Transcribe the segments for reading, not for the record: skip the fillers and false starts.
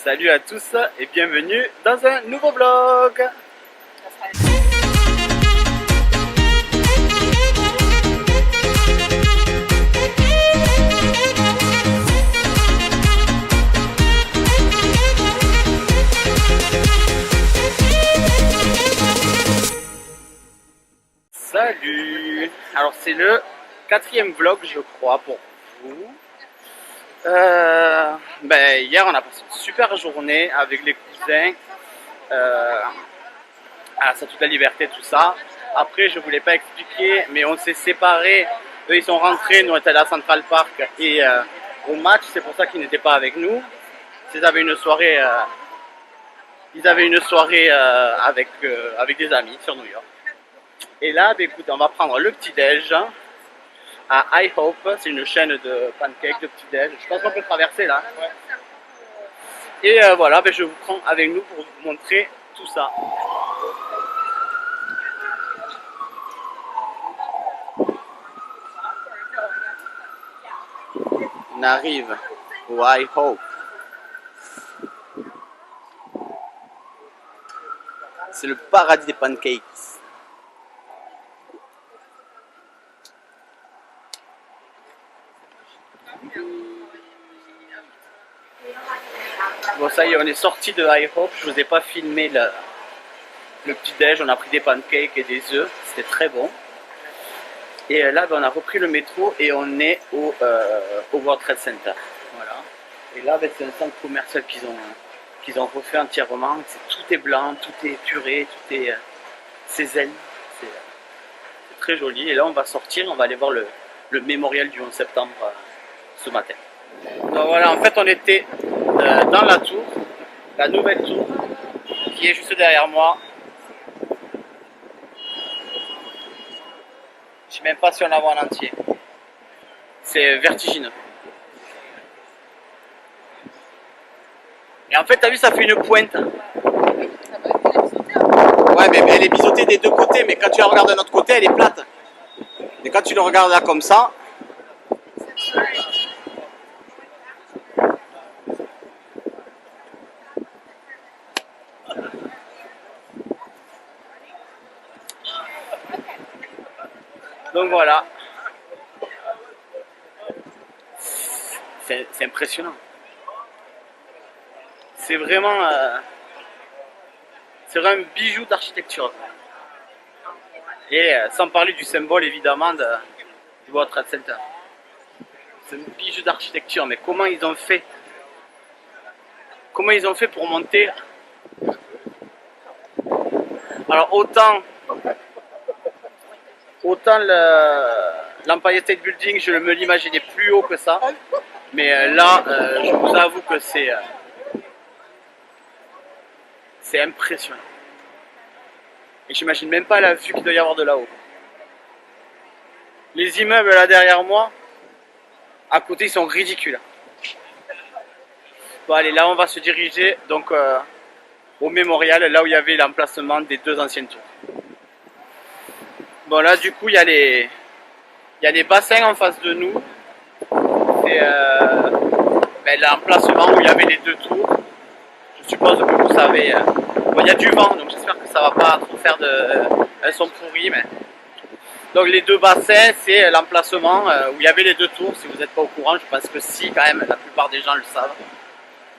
Salut à tous et bienvenue dans un nouveau vlog. Salut. Alors c'est le 4e vlog je crois pour vous. Hier on a passé une super journée avec les cousins. À ça toute la liberté, tout ça. Après, je voulais pas expliquer, mais on s'est séparés. Eux, ils sont rentrés, nous on était à la Central Park et au match, c'est pour ça qu'ils n'étaient pas avec nous. Ils avaient une soirée, avec des amis sur New York. Et là, écoute, on va prendre le petit déj à IHOP. C'est une chaîne de pancakes de petit déj. Je pense qu'on peut traverser là. Et voilà, je vous prends avec nous pour vous montrer tout ça. On arrive au IHOP. C'est le paradis des pancakes. Bon, ça y est, on est sorti de IHOP. Je vous ai pas filmé le petit déj. On a pris des pancakes et des œufs. C'était très bon. Et là, on a repris le métro et on est au World Trade Center. Voilà. Et là, c'est un centre commercial qu'ils ont refait entièrement. Tout est blanc, tout est puré, tout est c'est zen. C'est très joli. Et là, on va sortir, on va aller voir le mémorial du 11 septembre ce matin. Donc voilà, en fait, on était dans la tour, la nouvelle tour, qui est juste derrière moi. Je sais même pas si on la voit en entier. C'est vertigineux. Et en fait, t'as vu, ça fait une pointe. Ouais, mais elle est biseautée des deux côtés, mais quand tu la regardes de l'autre côté, elle est plate. Et quand tu le regardes là comme ça, donc voilà. C'est impressionnant. C'est vraiment un bijou d'architecture. Et sans parler du symbole évidemment du World Trade Center. C'est un bijou d'architecture, mais comment ils ont fait? Comment ils ont fait pour monter? Alors autant l'Empire State Building, je me l'imaginais plus haut que ça. Mais là, je vous avoue que c'est impressionnant. Et j'imagine même pas la vue qu'il doit y avoir de là-haut. Les immeubles là derrière moi, à côté, ils sont ridicules. Bon allez, là on va se diriger donc au mémorial, là où il y avait l'emplacement des deux anciennes tours. Bon là du coup il y a les bassins en face de nous. C'est l'emplacement où il y avait les deux tours. Je suppose que vous savez. Bon, il y a du vent, donc j'espère que ça va pas trop faire un son pourri. Mais... Donc les deux bassins, c'est l'emplacement où il y avait les deux tours. Si vous n'êtes pas au courant, je pense que si quand même, la plupart des gens le savent.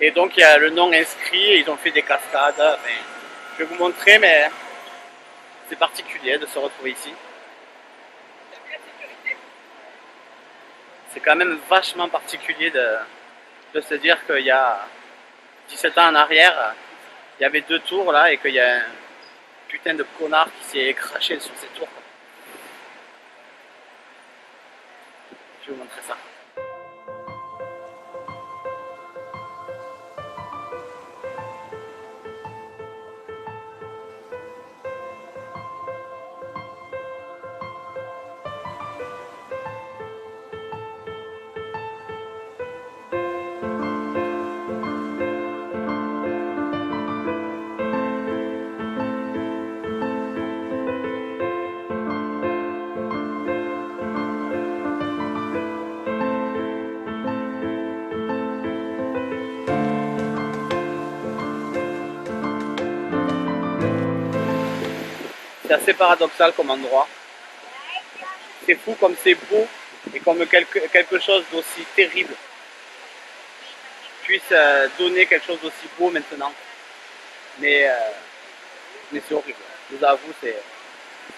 Et donc il y a le nom inscrit, et ils ont fait des cascades. Enfin, je vais vous montrer, mais c'est particulier de se retrouver ici. C'est quand même vachement particulier de se dire qu'il y a 17 ans en arrière, il y avait deux tours là et qu'il y a un putain de connard qui s'est craché sur ces tours. Je vais vous montrer ça. C'est assez paradoxal comme endroit. C'est fou comme c'est beau et comme quelque chose d'aussi terrible puisse donner quelque chose d'aussi beau maintenant. Mais c'est horrible. Je vous avoue, c'est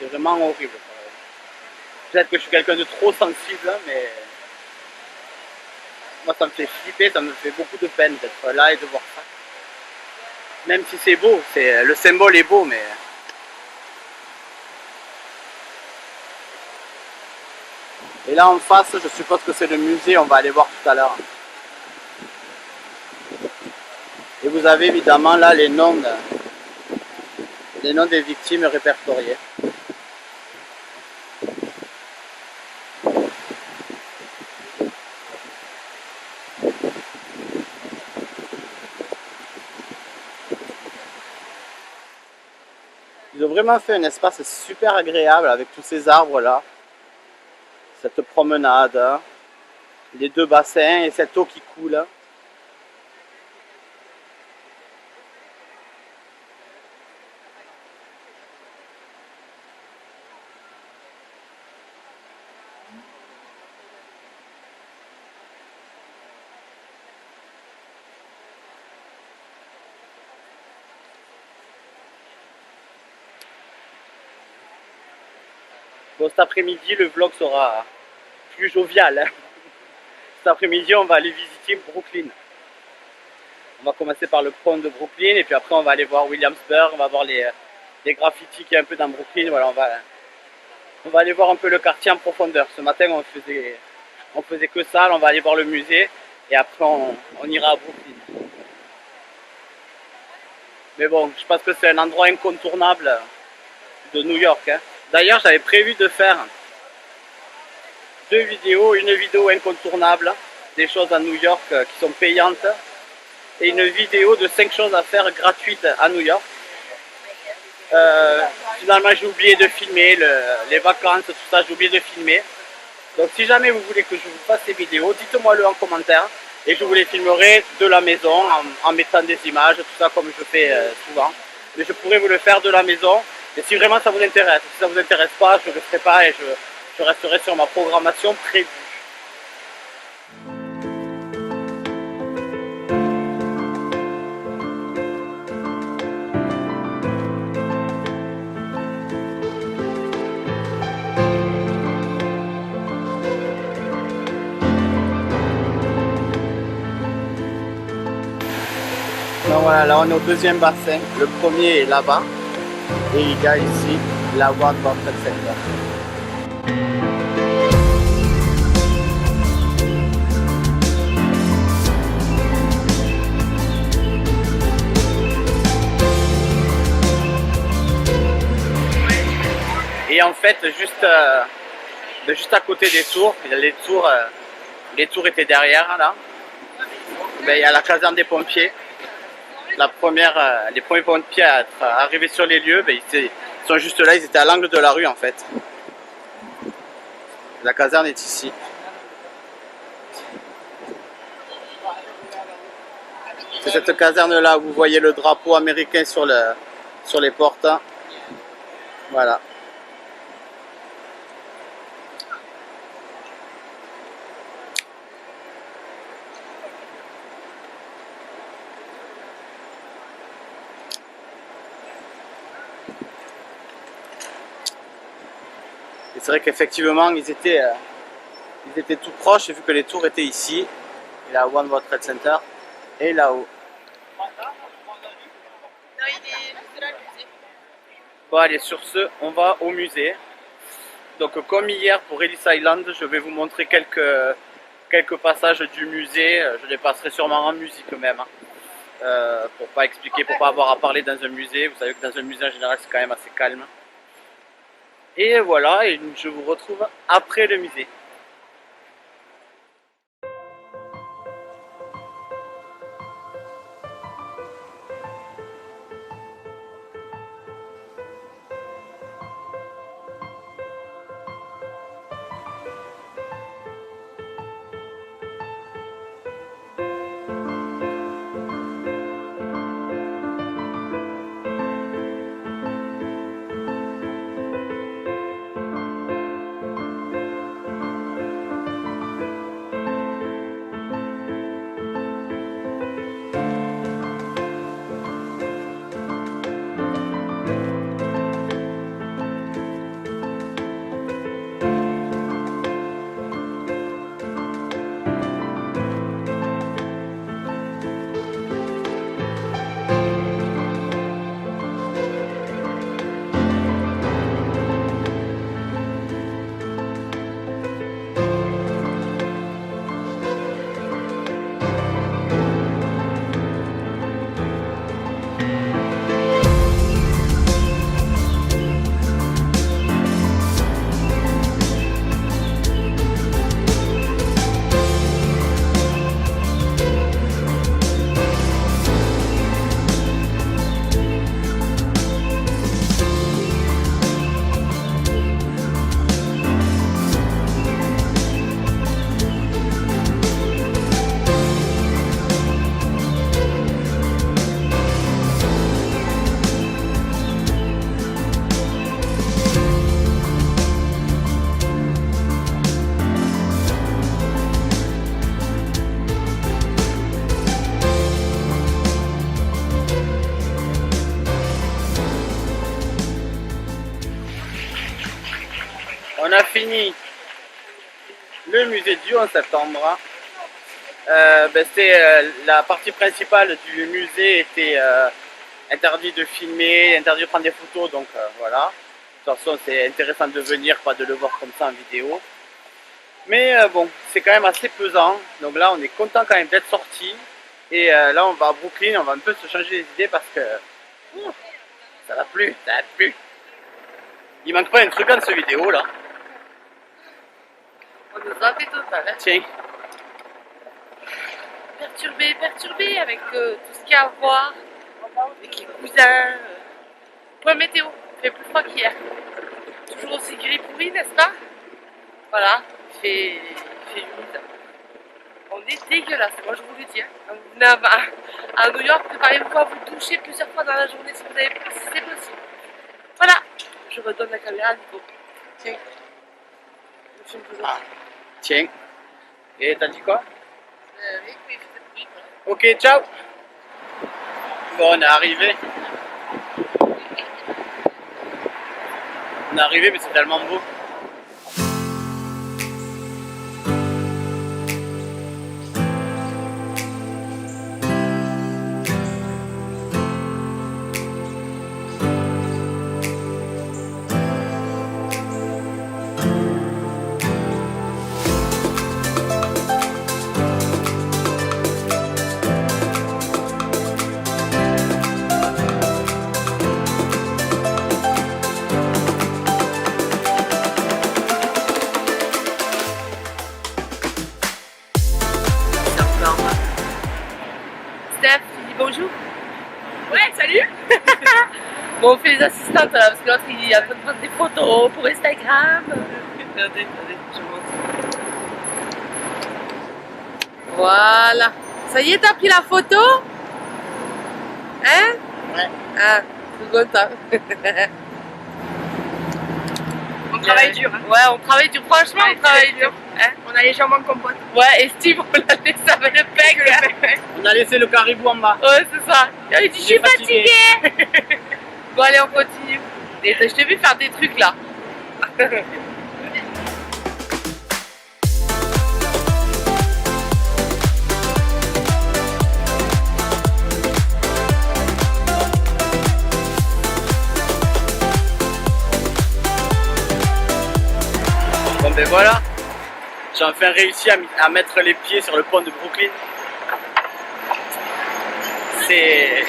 vraiment horrible. Peut-être que je suis quelqu'un de trop sensible, mais moi ça me fait flipper, ça me fait beaucoup de peine d'être là et de voir ça. Même si c'est beau, le symbole est beau, mais... Et là en face, je suppose que c'est le musée, on va aller voir tout à l'heure. Et vous avez évidemment là les noms des victimes répertoriés. Ils ont vraiment fait un espace super agréable avec tous ces arbres là, cette promenade, les deux bassins et cette eau qui coule. Bon, cet après-midi, le vlog sera plus jovial. Cet après-midi, on va aller visiter Brooklyn. On va commencer par le pont de Brooklyn et puis après, on va aller voir Williamsburg. On va voir les graffitis qui est un peu dans Brooklyn. Voilà, on va aller voir un peu le quartier en profondeur. Ce matin, on faisait que ça. On va aller voir le musée et après, on ira à Brooklyn. Mais bon, je pense que c'est un endroit incontournable de New York. Hein. D'ailleurs, j'avais prévu de faire deux vidéos, une vidéo incontournable, des choses à New York qui sont payantes, et une vidéo de 5 choses à faire gratuites à New York. Finalement j'ai oublié de filmer les vacances, tout ça, j'ai oublié de filmer. Donc si jamais vous voulez que je vous fasse ces vidéos, dites-moi le en commentaire et je vous les filmerai de la maison en mettant des images, tout ça comme je fais souvent. Mais je pourrais vous le faire de la maison. Et si vraiment ça vous intéresse, si ça vous intéresse pas, je ne le ferai pas et je resterai sur ma programmation prévue. Donc voilà, là on est au deuxième bassin. Le premier est là-bas. Et il y a ici la One World Trade Center. Et en fait, juste à côté des tours, les tours étaient derrière là. Ben, il y a la caserne des pompiers. Les premiers pompiers à être arrivés sur les lieux, ben, ils sont juste là, ils étaient à l'angle de la rue en fait. La caserne est ici. C'est cette caserne là où vous voyez le drapeau américain sur les portes. Voilà. Et c'est vrai qu'effectivement ils étaient tout proches, vu que les tours étaient ici. Et la One World Trade Center est là-haut. Bon allez, sur ce, on va au musée. Donc comme hier pour Ellis Island, je vais vous montrer quelques passages du musée. Je les passerai sûrement en musique même. Pour pas expliquer, pour pas avoir à parler dans un musée. Vous savez que dans un musée en général c'est quand même assez calme. Et voilà, et je vous retrouve après le musée. a fini le musée du 11 septembre. La partie principale du musée était interdit de filmer, interdit de prendre des photos, donc voilà. De toute façon, c'est intéressant de venir, pas de le voir comme ça en vidéo. Mais bon, c'est quand même assez pesant. Donc là, on est content quand même d'être sorti. Et là, on va à Brooklyn, on va un peu se changer les idées parce que ça va plus, ça va plus. Il manque pas un truc dans cette vidéo là. On nous a fait total. Hein. Tiens. Perturbé avec tout ce qu'il y a à voir, avec les cousins. Point météo, il fait plus froid qu'hier. Toujours aussi gris pourri, n'est-ce pas? Voilà, il fait humide. On est dégueulasse, moi je vous le dis. Hein. Quand vous venez à New York, préparez-vous à vous doucher plusieurs fois dans la journée si vous avez si c'est possible. Voilà, je redonne la caméra à Nico. Tiens. Je filme toujours. Ah. Tiens. Et t'as dit quoi? Oui, oui, oui, voilà. Ok, ciao. Bon, on est arrivé. On est arrivé, mais c'est tellement beau. Steph, tu dis bonjour? Ouais, salut. Bon, on fait les assistantes là, parce que l'autre il est en train de prendre des photos pour Instagram. Regardez, je montre. Voilà. Ça y est, t'as pris la photo? Hein? Ouais. Ah, c'est content. On travaille dur. Hein. Ouais, on travaille dur. Franchement, on travaille dur. Hein? On a les jambes en compote. Ouais, et Steve, on l'a laissé avec le pec. On a laissé le caribou en bas. Ouais, c'est ça. Il dit, je suis fatiguée. Bon, allez, on continue. Et je t'ai vu faire des trucs là. Bon ben voilà, j'ai enfin réussi à mettre les pieds sur le pont de Brooklyn. C'est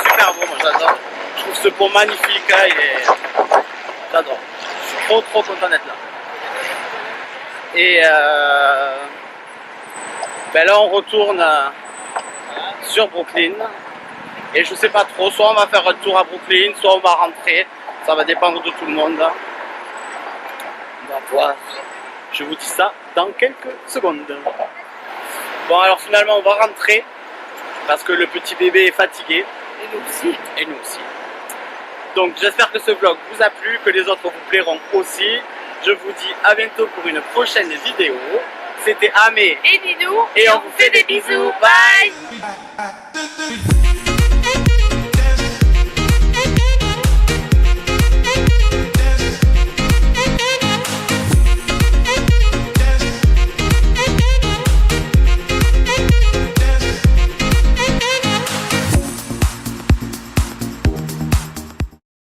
super beau, moi j'adore. Je trouve ce pont magnifique, hein, j'adore. Je suis trop content d'être là. Et ben là on retourne sur Brooklyn. Et je sais pas trop, soit on va faire un tour à Brooklyn, soit on va rentrer. Ça va dépendre de tout le monde. On va voir. Je vous dis ça dans quelques secondes. Bon alors finalement on va rentrer parce que le petit bébé est fatigué. Et nous aussi. Et nous aussi. Donc j'espère que ce vlog vous a plu, que les autres vous plairont aussi. Je vous dis à bientôt pour une prochaine vidéo. C'était Amé Et Ninou. et on vous fait des bisous. Bye.